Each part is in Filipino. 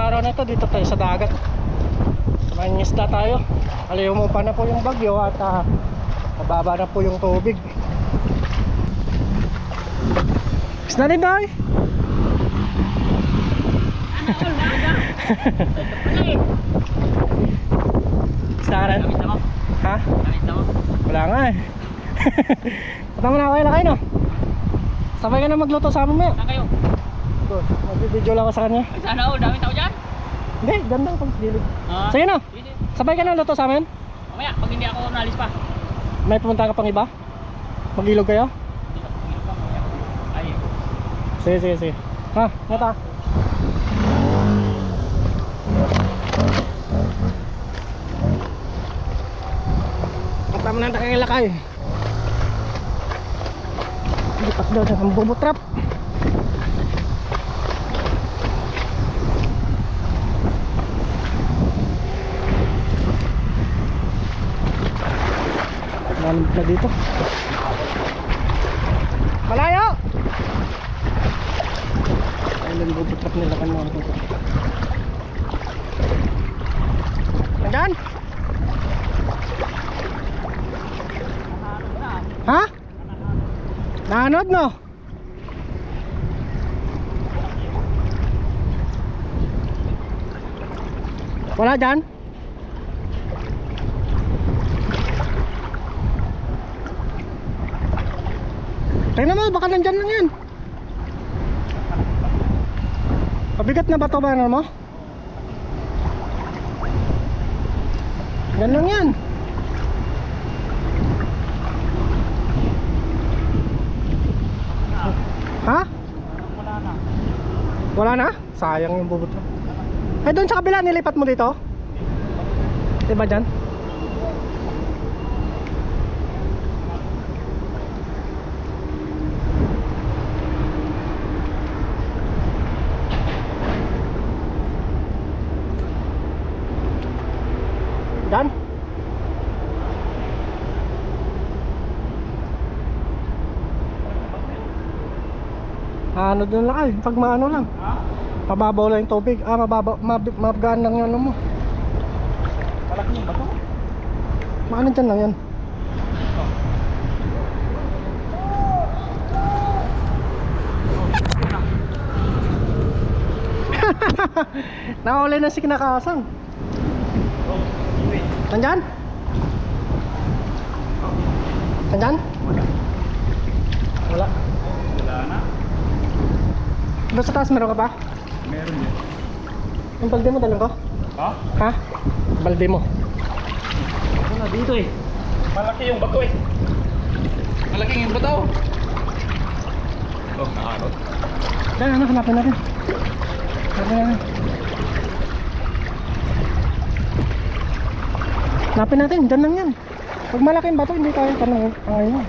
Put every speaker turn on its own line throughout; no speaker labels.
araw na ito dito tayo sa dagat. Mangingisda tayo. Aliw mo pa na po yung bagyo at mababa na po yung tubig. Isda din tayo. Isda ka rin? Ha? Wala nga eh. Patama na kayo na kayo no? Sabay ka na magluto sa amin maya.
Saan kayo?
Mag-video lang ako sa kanya.
Sana ako, dami tao dyan.
Hindi, ganda pang silid. Sige no? Sabay ka na luto sa amin?
Mamaya, pag hindi ako nalis pa.
May pumunta ka pang iba? Mag-ilog kayo?
Ay.
Sige, sige, sige. Ha, nata. Tama na nakakilakay. Lipat daw sa bubot trap. Malamig na dito. Malayo! Ayun yung bubot trap nila kanina. Nandyan? Ha? Naanod no? Wala dyan? Tingnan mo, baka nandyan lang yan. Pabigat na ba ito ba mo? Yan lang yan. Ha?
Wala na.
Wala na? Sayang yung bubot. Ay doon sa kabila nilipat mo dito? Diba dyan? Dyan? Ano doon lang ay, pag maano lang. Pababaw lang yung tubig. Mababaw, magaan lang yung ano mo.
Malaki yung bato.
Maano dyan lang yan. Nakahuli na si kinakasang. Nandyan? Nandyan? Wala.
Wala na.
Doon sa taas meron ka pa?
Meron din.
Yung balde mo dalang ko?
Ha?
Ha? Balde mo.
Ako na dito eh. Malaki yung bato eh. Malaki yung bato. Oh, naanod.
Dahil ano, hanapin natin. Hanapin natin. Hanapin natin, dyan lang yan. Pag malaki yung bato, hindi tayo tanong. Ayun.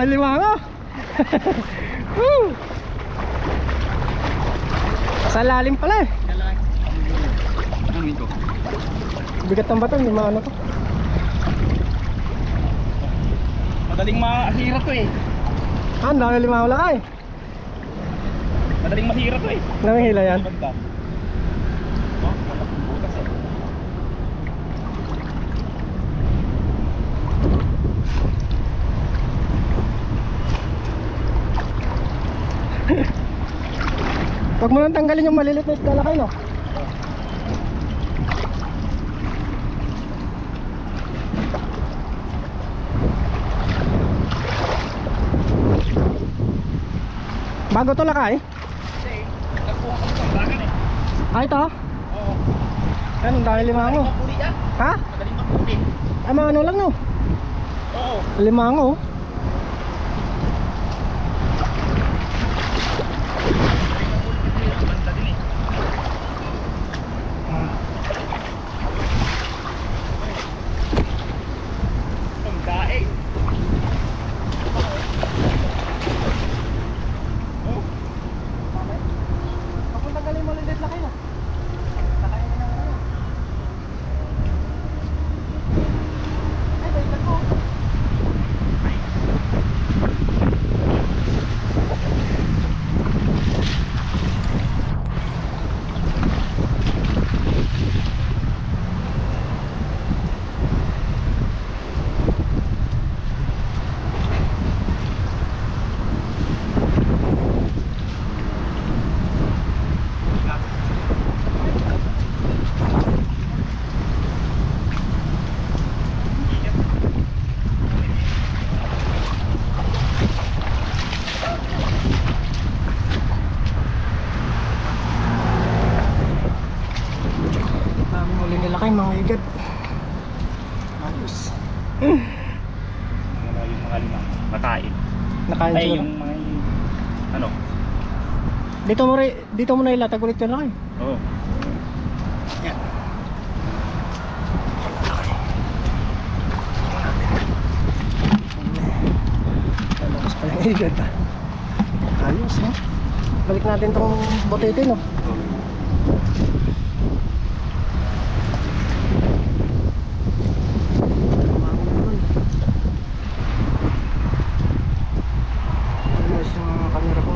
Dahil limango. Woo! Sa lalim pala eh.
Ano ito?
Bigat ng bato, hindi maano to.
Madaling mahira to eh.
Ah, ang dami limango lang ay.
Madaling mahira to eh.
Namihila yan.
Banda. Oh, malaking butas eh.
Huwag mo nang tanggalin yung maliliit na isda lakay, no? Bago to lakay?
Kasi, nagkuha kami sa bagan eh.
Ah, ito?
Oo.
Yan, ang dami limango.
Madaling mapuli yan.
Ha?
Madaling mapuli.
Ay, mga ano lang, no?
Oo.
Limango.
Banda din eh. Ang daing. Oh.
Huwag mo tanggalin yung maliliit lakay, no? Takain na ano. Ay, balikan ko. Daming huli nila kay mga igad. Ayos.
Wala yung mga lima. Makain.
Nakain
Ay,
siguro.
yung mga ano?
Dito mo na ilatag ulit yun lakay.
Oo.
Yan. Malakas pa yung igad ah. Ayos ha. Balik natin tong botete, no? Ayos yung camera ko.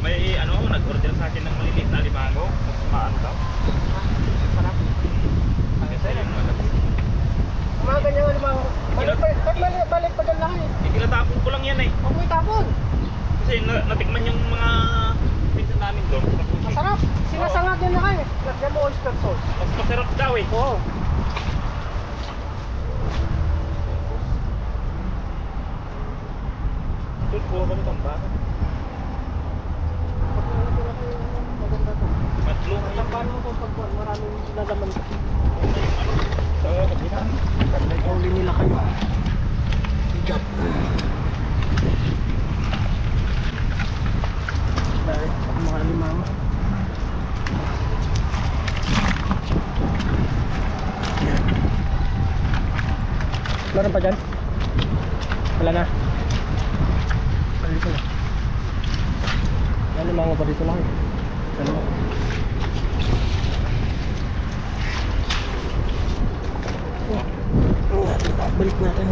May ano, nag-order sa akin ng maliliit na limango. Maano daw?
Sarap.
Kasi yung malaki.
Mga ganyan nga naman. Balik pa dyan lang eh.
Ikinatapon ko lang yan eh.
Huwag mo itapon.
Kasi natikman yung mga pinsan namin doon. Sa sushi.
Masarap. Sinasangag yan na kayo. Lagyan mo oyster sauce.
Mas masarap daw eh.
Oo.
Doon, kuha kami itong baka.
Maganda to.
Matlong.
Tampahan mo ito pag maraming lalaman.
Sa kabilang.
Huli nila kayo. Bigat. Dahil mga limama. Yan. Meron pa dyan? Wala na. Dito na. Yan limama pa dito lang eh. Dalawa. Balik natin.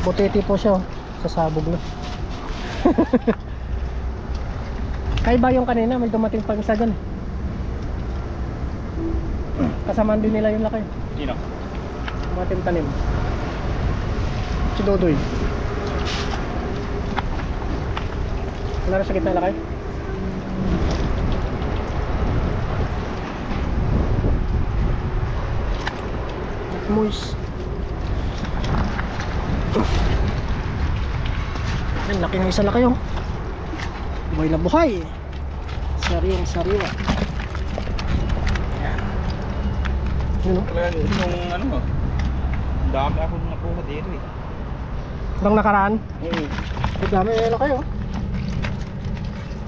Botete po siya oh. Sasabog na. Kaiba yung kanina, may dumating pang isa dyan eh. Kasamaan din nila yung laki.
Sino?
Mga tanim. Si Dodoy. Wala na sa gitna lakay. Moist. Yan, laki ng isa na kayo. Buhay na buhay. Sariwang sariwa. Yan. Yun o.
Talaga yung ano mo. Dami ako nakuha dito eh.
Bang nakaraan? Ang dami na kayo.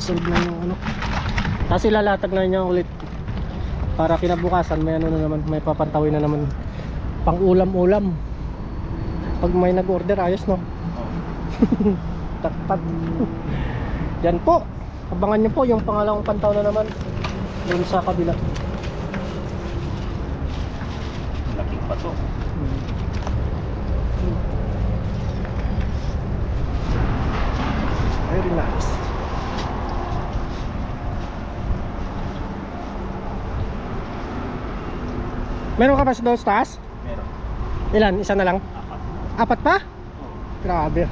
Solve na yung ano. Kasi lalatag na niya ulit. Para kinabukasan may ano na naman, may papantawin na naman. Pang ulam-ulam. Pag may nag-order, ayos no. Takpat. Yan po. Abangan nyo po yung pangalawang pantaw na naman. Doon sa kabila.
Laking pa to.
Very nice. Meron ka pa sa doon sa taas?
Meron.
Ilan? Isa na lang?
Apat.
Apat pa?
Oo.
Grabe.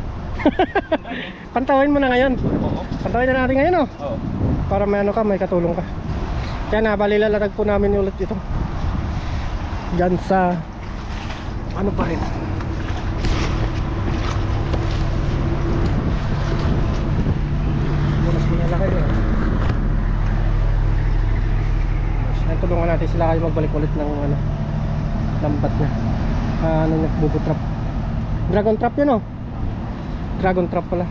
Pantawin mo na ngayon.
Oo.
Pantawin na natin ngayon oh.
Oo.
Para may ano ka, may katulong ka. Kaya nabalilalatag po namin ulit ito. Diyan sa ano pa rin. Bukas pinalaki rin. Tulungan natin sila kayo magbalik ulit ng ano, lambat na. Ano niya, bubo trap. Dragon trap yun oh. Dragon trap pala.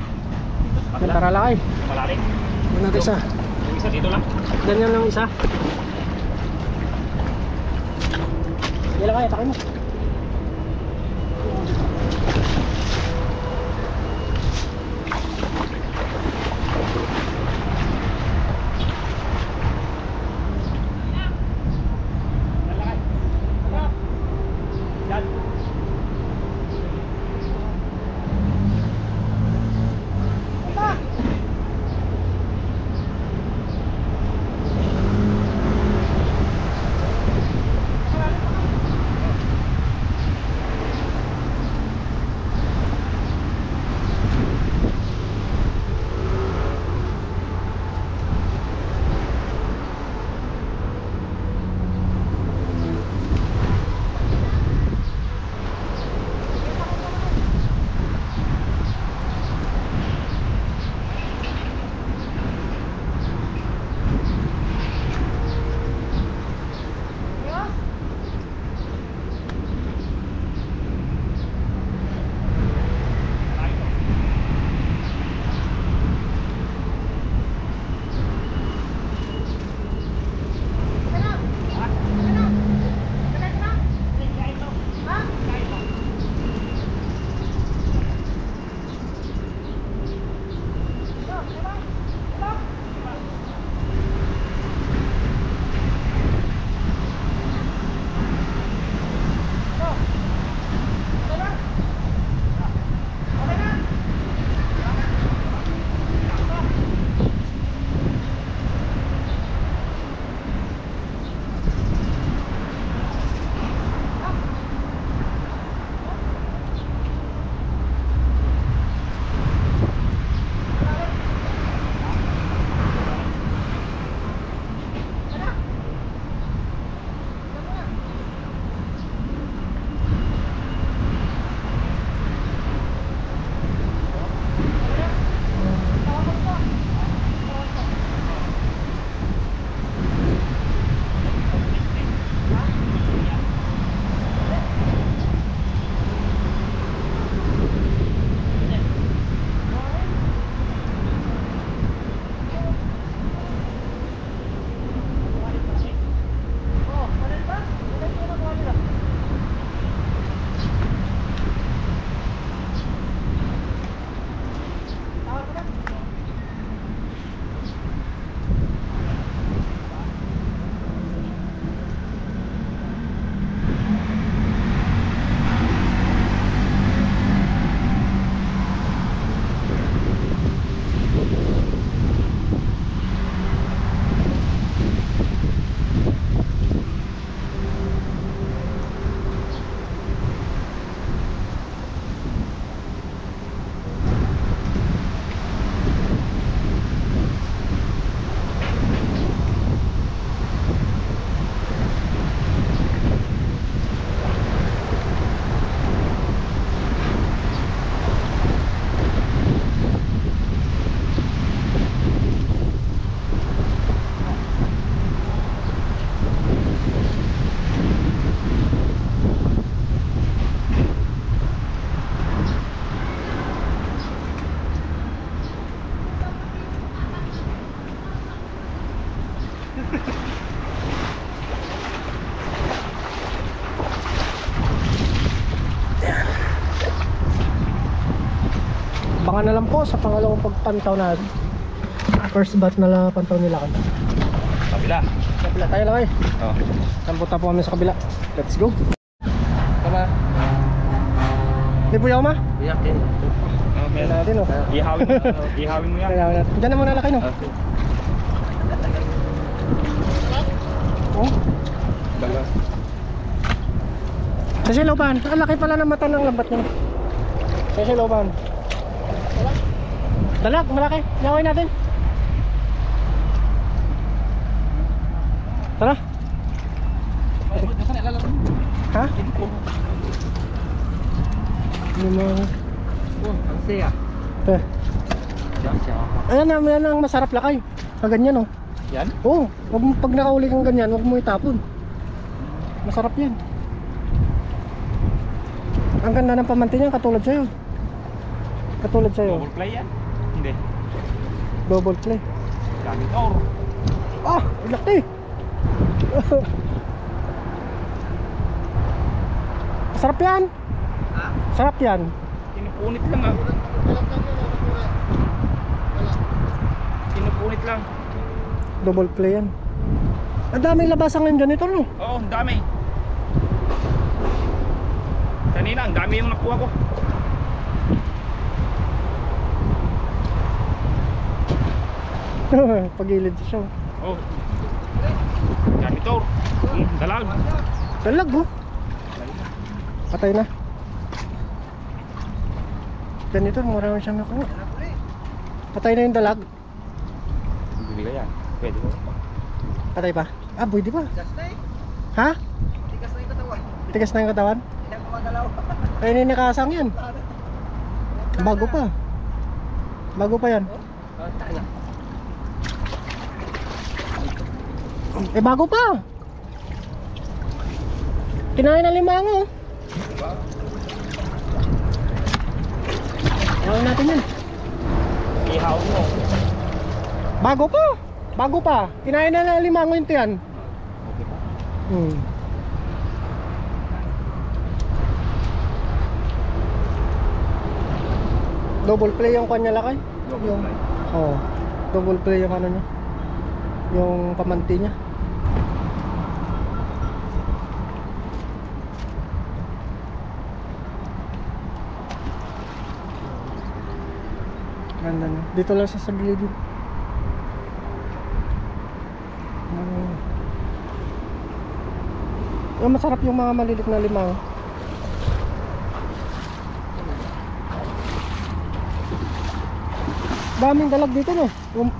Yan, tara lakay.
Malalim.
Yan natin isa.
Yung isa dito lang.
Ganyan lang isa. Yan lakay, takin mo. Abangan na lang po sa pangalawang pagpantaw natin. First batch na lang pantaw nila kan.
Kabila.
Kabila tayo lang eh.
Oh.
Sampunta po kami sa kabila. Let's go.
Tama.
Di po yaw ma?
Iyakin. Okay.
Kaya natin oh.
Ihawin mo yan.
Kaya natin. Diyan na muna laki no.
Okay.
Oh.
Dala.
Sa siloban. Ang laki pala ng mata ng lambat niya. Sa siloban. Dalag, malaki. Yawin natin. Tara. Ha? Ano mo?
Ang saya.
Eh. Ayan ang masarap lakay. Kaganyan oh.
Yan?
Oo, wag mo pag nakauli kang ganyan, wag mo itapon. Masarap 'yan. Ang ganda ng pamanti niyan katulad sa'yo. Katulad sa'yo.
Double play yan? Hindi.
Double play.
Gamit or.
Ah, laki. Masarap 'yan.
Ha?
Sarap 'yan.
Tinupunit lang ah. Tinupunit lang.
Double play 'yan. Ang daming labasan ngayon ganito no.
Oo, ang dami. Kanina, ang dami yung nakuha ko.
Pagilid siya.
Oh. Janitor. Dalag.
Dalag oh. Patay na. Ganito, marami siyang nakuha. Patay na yung dalag.
Bibigay yan. Pwede ko.
Patay pa? Ah, pwede pa. Ha?
Tigas na yung katawan.
Tigas na yung katawan?
Hindi ako magalaw.
Ay, ninikasang yan. Bago pa. Bago pa yan. Eh, bago pa. Kinain na limango. Ihaw natin yan.
Ihaw mo.
Bago pa. Bago pa. Kinain na limango yung tiyan.
Okay pa.
Double play yung kanya lakay.
Double
Yung,
play.
oh, double play yung ano niya. Yung pamanti niya. Ganda niya. Dito lang sa gilid. Masarap yung mga malilit na limang. Daming dalag dito no.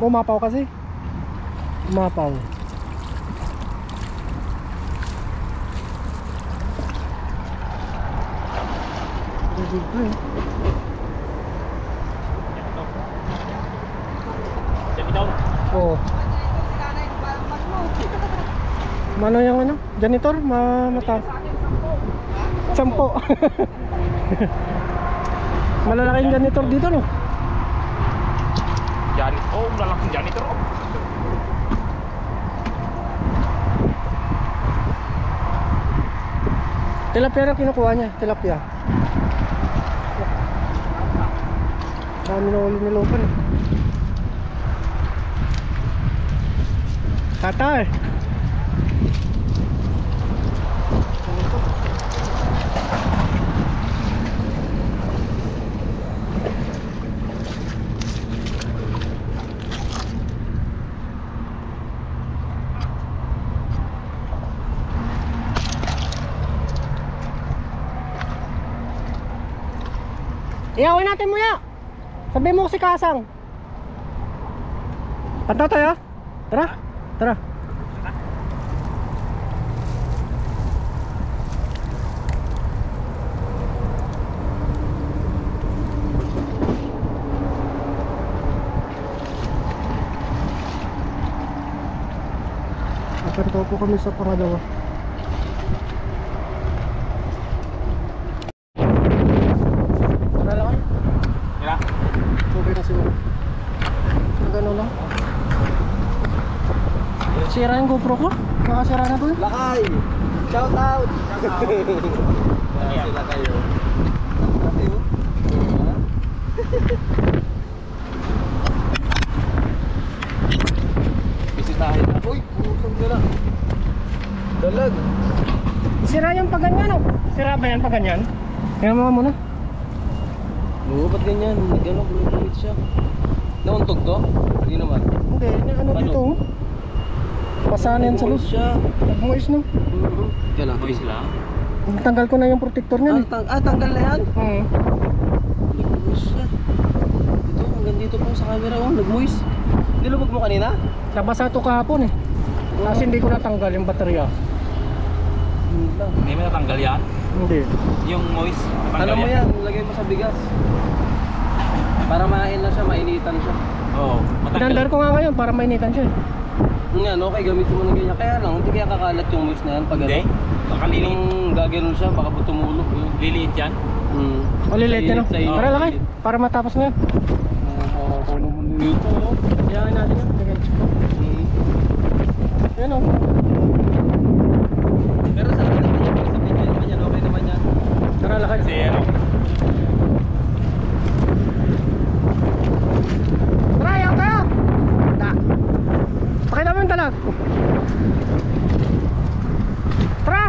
Umapaw kasi. Umapaw. Dito eh.
Janitor.
Oo. Mano yung ano? Janitor? Mata. Sampo. Malalaking janitor dito no.
Oh, lalaking janitor. Oh.
Tilapia na kinukuha niya. Tilapia. Dami na uli nilopan eh. Tatay. Iyawin natin mo ya. Sabi mo si Kasang. Panta tayo. Tara. Tara. Nakanto po kami sa pangalawa. Okay na siguro. Gano'n lang. Sira yung GoPro ko? Nakasira na to eh.
Lakay! Shout out! Sila kayo.
Sira ba yan pag ganyan? Tingnan mo muna.
Oo, ba't ganyan? Nag-ano, bumibigit siya. Nauntog to? Hindi naman.
Hindi, ano
Paano?
dito? Pasahan yan sa loob.
Nag-moist siya.
Nag-moist no?
Kaya lang.
Boys lang.
Tanggal ko na yung protector niyan eh.
Tanggal na yan?
Hmm.
Nag-moist siya. Ito, hanggang dito po sa camera. Oh, nag-moist. Nilubog mo kanina?
Nabasa to kahapon eh. Kasi hindi ko natanggal yung baterya.
Hindi lang.
Hindi mo natanggal yan?
Hindi.
Yung moist, natanggal
Alam mo yan, lagay mo sa bigas. Para main na siya, mainitan siya.
Oo, matanggal.
Pinandar ko nga ngayon para mainitan siya eh.
Nga, okay, gamitin mo na ganyan. Kaya lang, hindi kaya kakalat yung moist na yan pag
Hindi? Baka liliit.
Yung gaganon siya, baka po tumulog.
Liliit yan?
O lilit yan no?
Sa init.
Tara lakay, para matapos na yan.
Ako naman dito.
Kailangan natin yan. Lagay check ko. Yan o.
Pero sa akin naman yan, sa video naman yan, okay naman yan.
Tara lakay.
Kasi ano?
Tara, yaw tayo! Da. Pakita mo yung talag. Tara!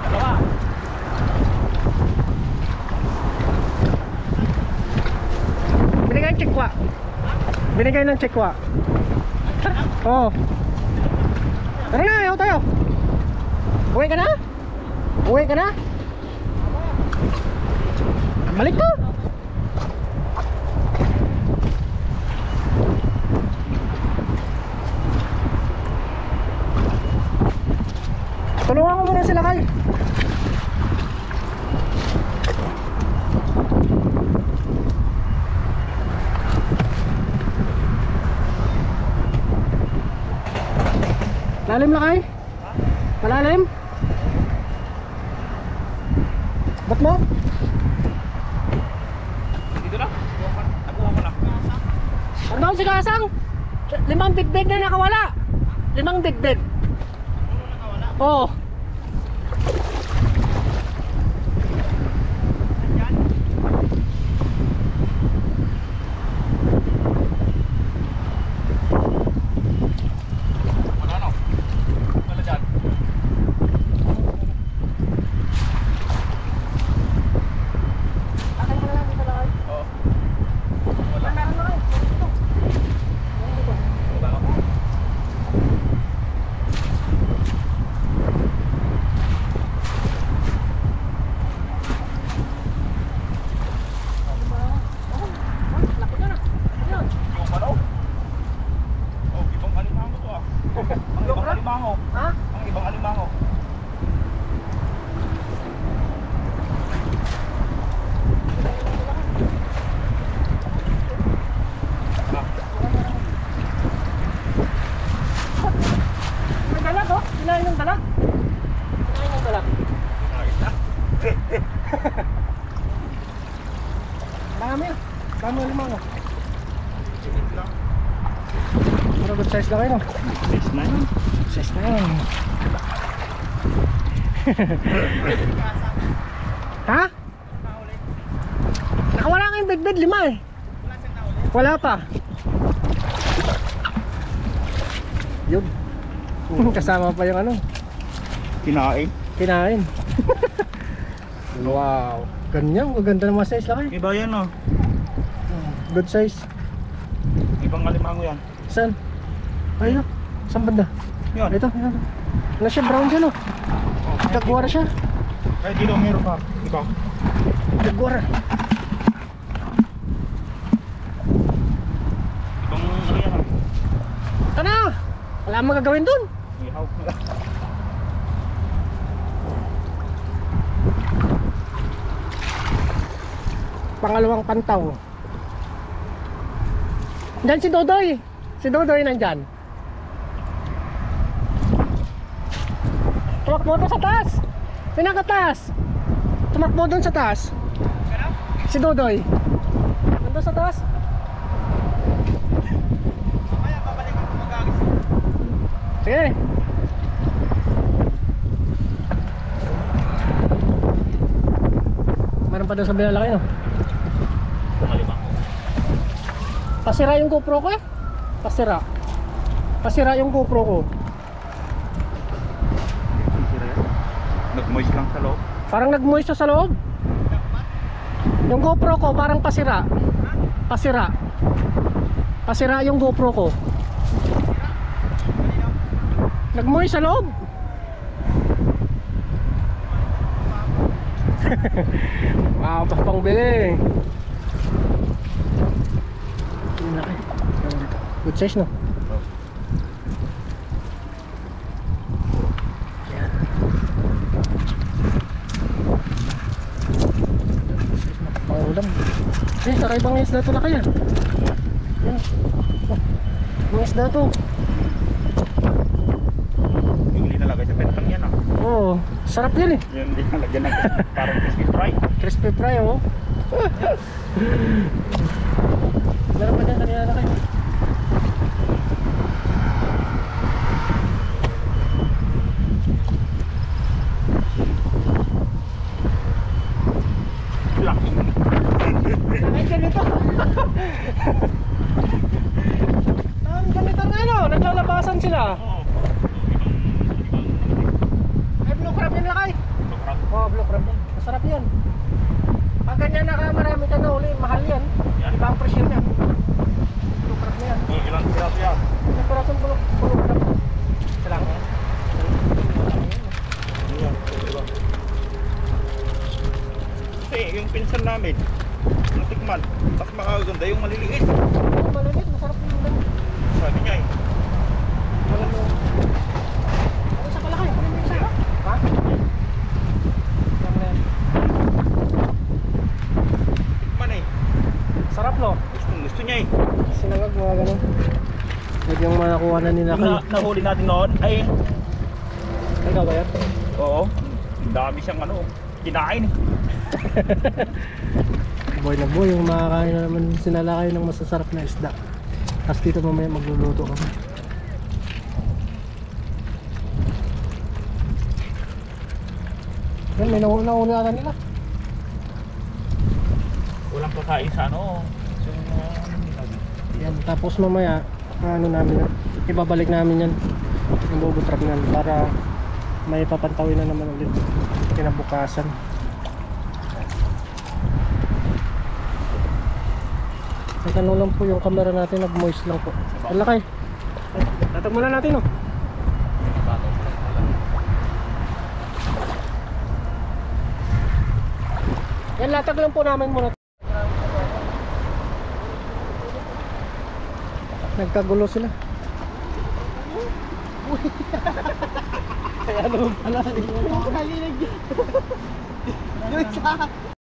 Dalawa.
Binigay ng chikwa. Binigay ng chikwa. Oo. Tara na, yaw tayo. Uwi ka na? Uwi ka na? Balik ka. Tulungan ko muna sila kay. Lalim na kay? Malalim? Ba't mo?
Dito na? Nakuha ko na.
Ano si Kasang? 5 big-bed na nakawala. 5 big-bed. Oo.
Ano? Wala dyan.
Akin mo na lang dito lang ay.
Oo. Wala.
Meron na kayo. Dito.
Wala ako.
Laki na na. Ayun.
Yung ano? Oh, ibang alimango to ah. Ang ibang alimango.
Ha?
Ang ibang alimango.
May dalag oh. Kinain ng dalag. Kinain ng dalag.
Nakita?
Dami ah. Dami ang limang oh. Pero good size lang kayo no?
Nice na yun.
Size na yun. Ha? Nakawala nga yung bed-bed 5 eh. Wala pa. Yun. Kasama pa yung ano.
Kinain.
Kinain. Wow. Ganyan. Maganda ng mga size lang eh.
Iba yan oh.
Good size.
Ibang alimango yan.
Saan? Ayun. Saan banda?
Yan.
Ito. Ito. Ano siya? Brown siya no? Jaguar siya.
Ay, dito meron pa. Iba.
Jaguar.
Ibang ano yan ah.
Ito na! Wala akong magagawin dun.
Ihaw.
Pangalawang pantaw. Diyan si Dodoy. Si Dodoy nandyan. Tumakbo doon sa taas. Pinakataas. Tumakbo doon sa taas. Si Dodoy. Nandun sa taas. Sige. Meron pa doon sa bilalaki no?
Alimango.
Pasira yung GoPro ko eh. Pasira. Pasira yung GoPro ko.
Sira yan. Moist lang sa loob.
Parang nag-moist siya sa loob. Yung GoPro ko parang pasira. Pasira. Pasira yung GoPro ko. Nag-moist sa loob. Wow, pang bili. Good size, no? Yan. Pangulam. Kakaibang isda to na kaya. Yan. Mga isda to.
Yung linalagay sa pentang yan ah.
Oo, sarap yan eh.
Yung linalagyan ng parang crispy fry.
Crispy fry, oh. Meron pa dyan kanina na kayo.
Laki.
Ay, ganito. Ganito nga, no? Naglalabasan sila.
Oo.
Ay, blue crab yan lakay.
Crab.
Oo, blue crab yan. Masarap yan. Pag ganyan marami ka na uli, mahal yan.
Yan.
Iba ang presyo niya. Blue crab na yan.
Ilang piraso yan?
Ilang pirasong blue crab? Isa lang yan.
Kasi yung pinsan namin, natikman, mas makaganda yung maliliit.
Oo, maliliit. Masarap yung ganyan.
Sabi niya eh.
Walang mo. Ano sa palakay? Ano yung isa? Ha? Yan na yan.
Tikman eh.
Sarap, no?
Gusto niya eh.
Sinangag mga ganun. Pwede yung manakuha na nila
Yung
kayo.
nahuli natin noon ay,
Ikaw ba yan?
oo, ang dami siyang ano, kinain eh.
Boy na boy, yung makakain na naman sinala kayo ng masasarap na isda. Tapos dito mamaya magluluto kami. Yan, may nauna na nila.
Walang kakain sa ano. Yung,
Yan, tapos mamaya ano namin, ibabalik namin yan yung bubutrap namin para may papantawin na naman ulit kinabukasan. Nagtanong lang po yung camera natin, nag-moist lang po. Ang lakay. Tatag muna natin, oh. Yan, latag lang po namin muna. Nagkagulo sila. Kaya naman pala.